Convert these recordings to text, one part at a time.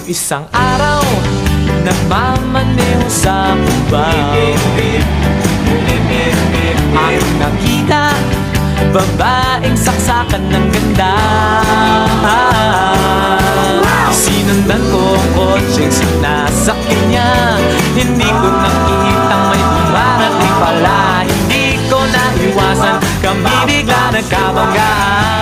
isang araw nagmamaneho sa Cubao, aking nakita babaeng saksakan ng ganda. Sinundan ko ang kotseng sinasakyan niya, hindi ko nakitang may dumarating pala. Hindi ko naiwasan, kami bigla nagkabanggaan.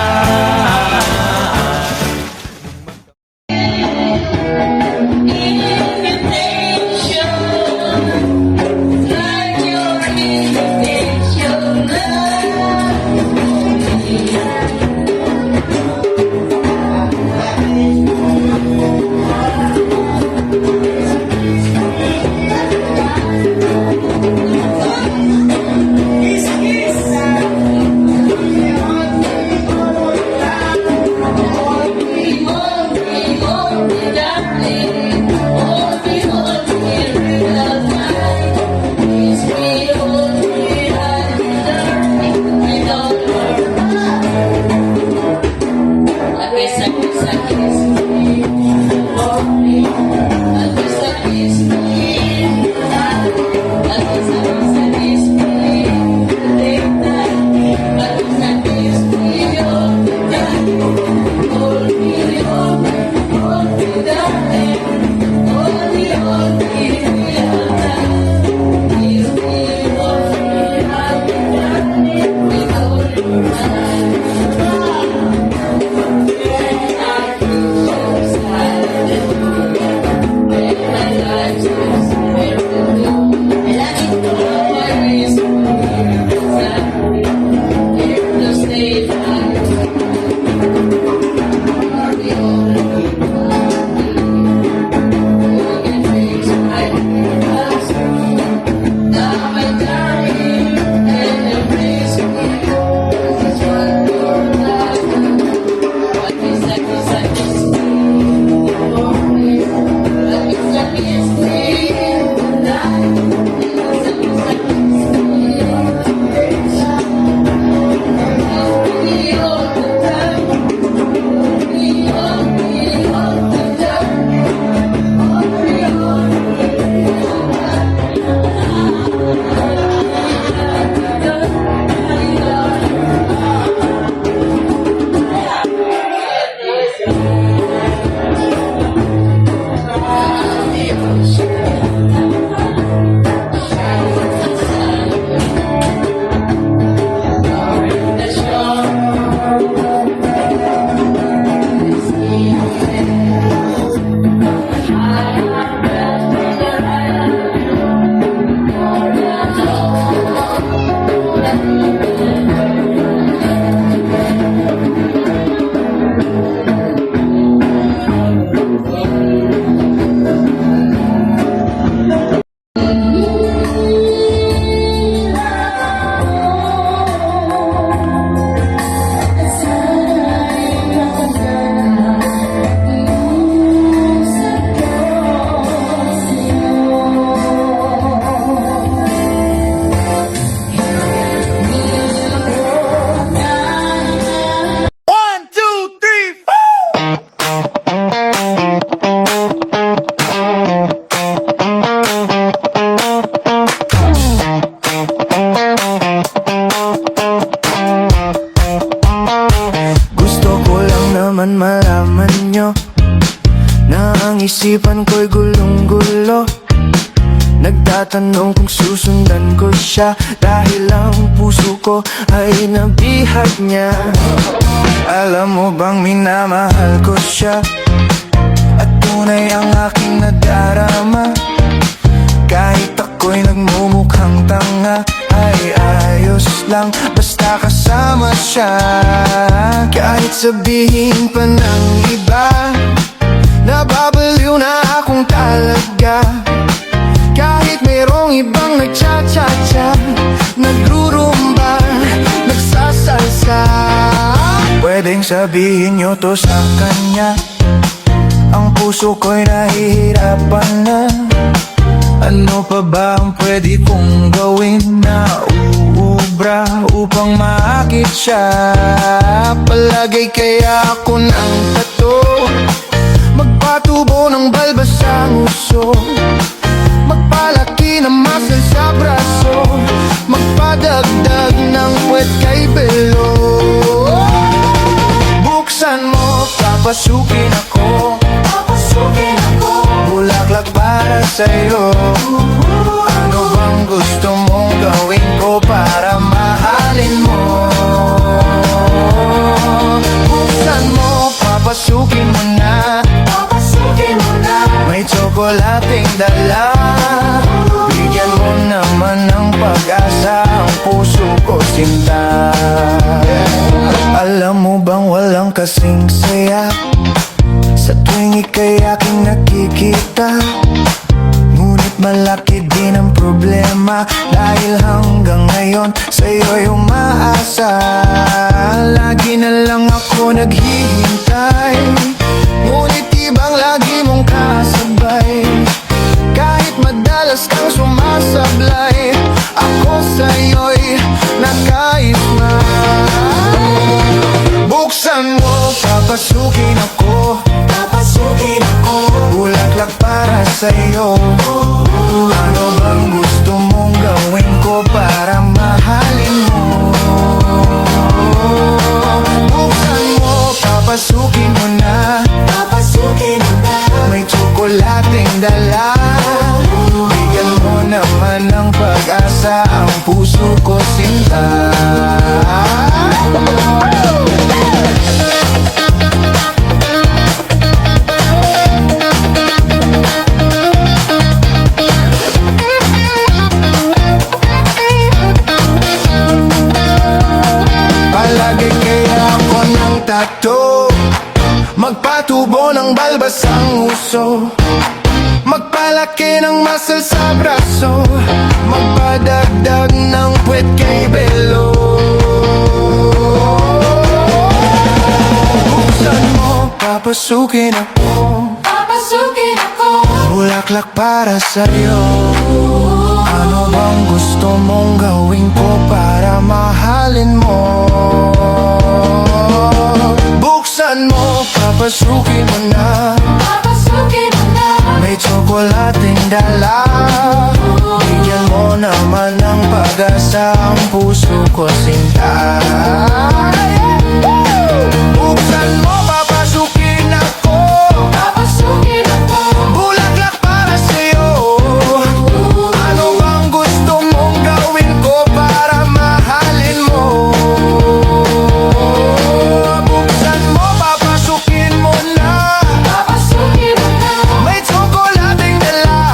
Malaman nyo na ang isipan ko'y gulong-gulo. Nagtatanong kung susundan ko siya, dahil ang puso ko ay nabihag niya. Alam mo bang minamahal ko siya, at tunay ang aking nadarama. Kahit ako'y nagmumukhang tanga, ay ayos lang basta kasama siya. Kahit sabihin pa ng iba, nababaliw na akong talaga. Kahit mayroong ibang nagcha-cha-cha, nagrurumba, nagsasalsa. Pwedeng sabihin nyo to sa kanya, ang puso ko'y nahihirapan na. Ano pa ba ang pwede kong gawin na uubra upang maakit siya? Palagay kaya ako ng tato, Magpatubo ng balbas ang uso, magpalaki ng muscle sa braso, magpadagdag ng puwet kay belo. Buksan mo, papasukin ako, bulaklak para sa'yo. Ano bang gusto mong gawin ko para mahalin mo? Buksan mo, papasukin mo na, may tsokolating dala. Bigyan mo naman ng pag-asa ang puso ko, sinta. Alam mo bang walang kasing saya sa tuwing ika'y aking nakikita? Ngunit malaki din ang problema, dahil hanggang ngayon sa'yo'y umaasa. Lagi na lang ako naghihintay, ngunit ibang lagi mong kasabay. Kahit madalas kang sumasablay, ako sa'yo'y nakais na. Buksan mo, papasukin ako, bulaklak para sa'yo. Ano bang gusto mong gawin ko para mahalin mo? Buksan mo, papasukin mo na, may tsokolating dala. Bigyan mo naman ng pag-asa ang puso ko, sinta. Palagi kaya ako ng tato, magpatubo ng balbas ang uso, magpalaki ng muscle sa braso, magpadagdag ng puwet kay belo. Buksan mo, papasukin ako, bulaklak para sa'yo. Ano bang gusto mong gawin ko para mahalin mo? Buksan mo, papasukin mo na, may tsokolating dala. Bigyan mo naman ng pag-asa ang puso ko, sinta. Buksan mo, papasukin ako, bulaklak para sa'yo. Ano bang gusto mong gawin ko para mahalin mo? Buksan mo, papasukin mo na, may tsokolating dala.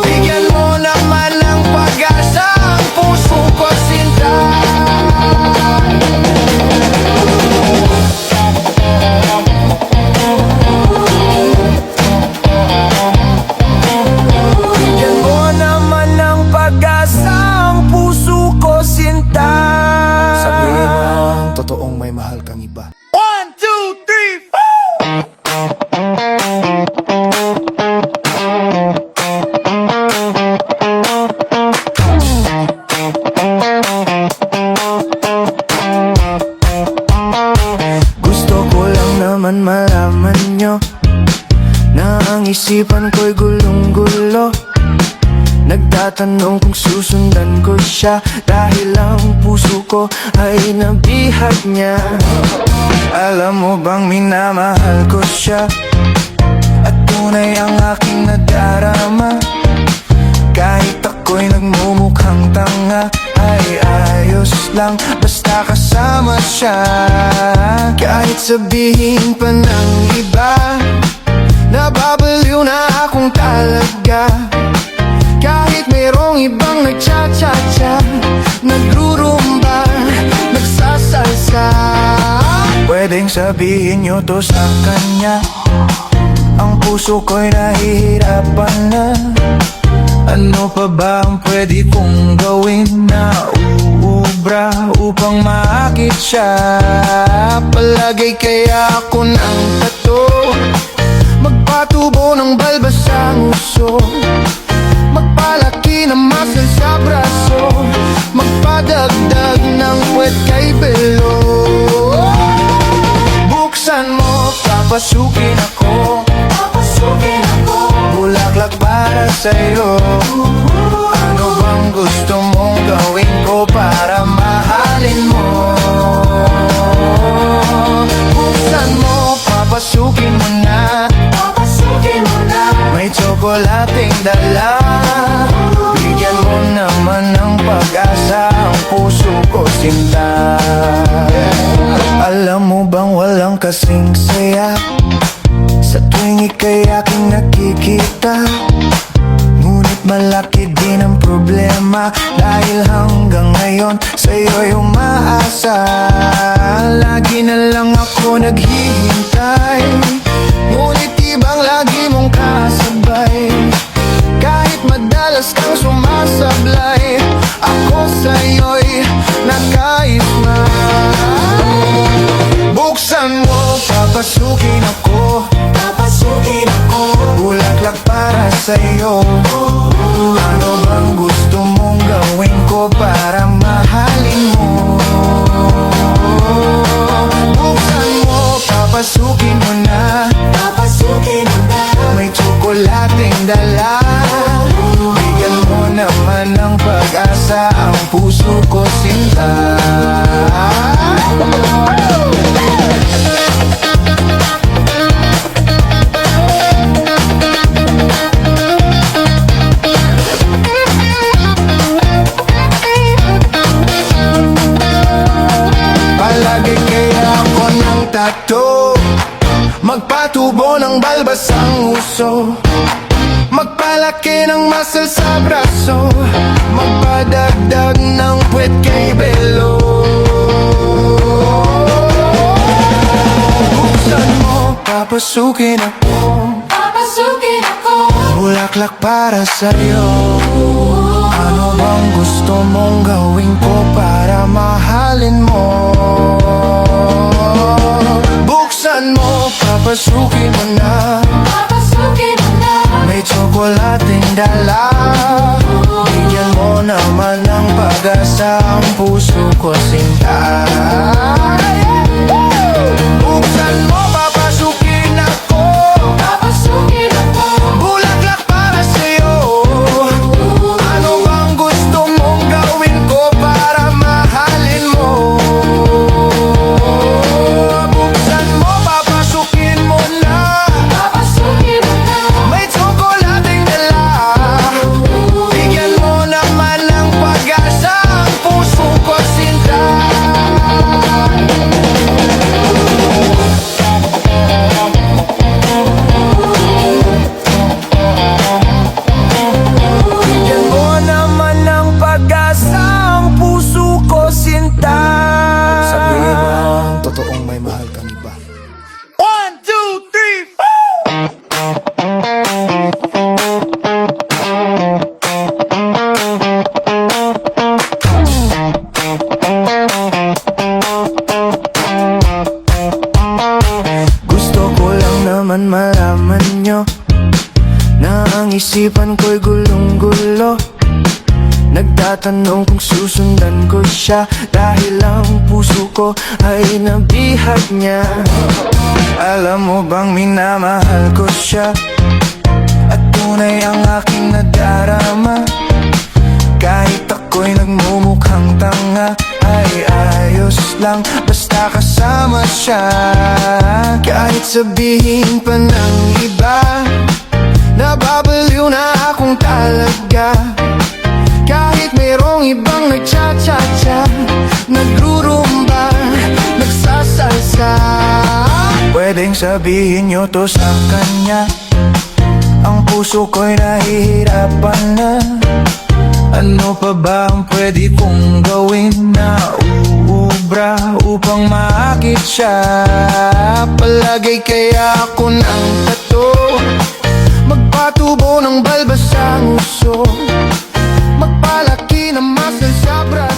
Bigyan mo naman ng pag-asa ang puso ko, sinta. Bigyan mo naman ng pag-asa ang puso ko, sinta. Sabihin mo ang totoong may mahal kang iba. 1, 2, 3, 4! Gusto ko lang naman malaman nyo na ang isipan ko'y gulong-gulo. Nagtatanong kung susundan ko siya, dahil ang puso ko ay nabihat niya. Alam mo bang minamahal ko siya, at tunay ang aking nadarama. Kahit ako'y nagmumukhang tanga, ay ayos lang basta kasama siya. Kahit sabihin pa ng iba, nababaliw na akong talaga. Kahit mayroong ibang nagcha-cha-cha, nagrurumba, nagsasalsa. Pwedeng sabihin nyo to sa kanya, ang puso ko'y nahihirapan na. Ano pa ba ang pwede kong gawin na uubra upang maakit siya? Palagay kaya ako ng tato, magpatubo ng balbas ang uso, magpalaki ng muscle sa braso, magpadagdag ng puwet kay belo. Buksan mo, papasukin ako, sa'yo. Ano bang gusto mong gawin ko para mahalin mo? Buksan mo, papasukin mo na. May tsokolating dala. Bigyan mo naman ng pag-asa ang puso ko sinta. Alam mo bang walang kasing saya sa tuwing ika'y aking nakikita? Ngunit malaki din ang problema, dahil hanggang ngayon sa'yo'y umaasa. Lagi na lang ako naghihintay, ngunit ibang lagi mong kasabay. Kahit madalas kang sumasablay, ako sa'yo'y nakaisma. Buksan mo, papasukin ako. Bulaklak para sa'yo. Ano bang gusto mong gawin ko para mahalin mo? Buksan mo, papasukin mo na. May tsokolating dala. Bigyan mo naman ng pag-asa ang puso ko sinta. Palagi kaya ako ng tato, magpatubo ng balbas ang uso, magpalaki ng muscle sa braso, magpadagdag ng puwet kay belo. Buksan mo, papasukin ako. Bulaklak para sa'yo. Ano bang gusto mong gawin ko para mahalin mo? Buksan mo, papasukin mo na. May tsokolating dala. Bigyan mo naman ng pag-asa ang puso ko sinta. Buksan mo, papasukin ako. Bulaklak para sa'yo. Ano bang gusto mong gawin ko para mahalin mo? Buksan mo, papasukin mo na. May tsokolating dala. Bigyan mo naman ng pag-asa ang puso ko sinta. Bigyan mo naman ng pag-asa ang puso ko sinta. Sabihin mo ang totoong may mahal kang iba. 1, 2, 3, 4! Gusto ko lang naman malaman nyo na ang isipan ko'y gulong-gulo. Nagtatanong kung susundan ko siya, dahil ang puso ko ay nabihag niya. Alam mo bang minamahal ko siya, at tunay ang aking nadarama. Kahit ako'y nagmumukhang tanga, ay ayos lang basta kasama siya. Kahit sabihin pa ng iba, nababaliw na akong talaga. Kahit mayroong ibang nagcha-cha-cha, nagrurumba, nagsasalsa, pwedeng sabihin nyo to sa kanya. Ang puso ko'y nahihirapan na. Ano pa ba ang pwede kong gawin na uubra upang maakit siya? Palagay kaya ako ng tato, magpatubo ng balbas ang uso, magpalaki ng muscle sa braso.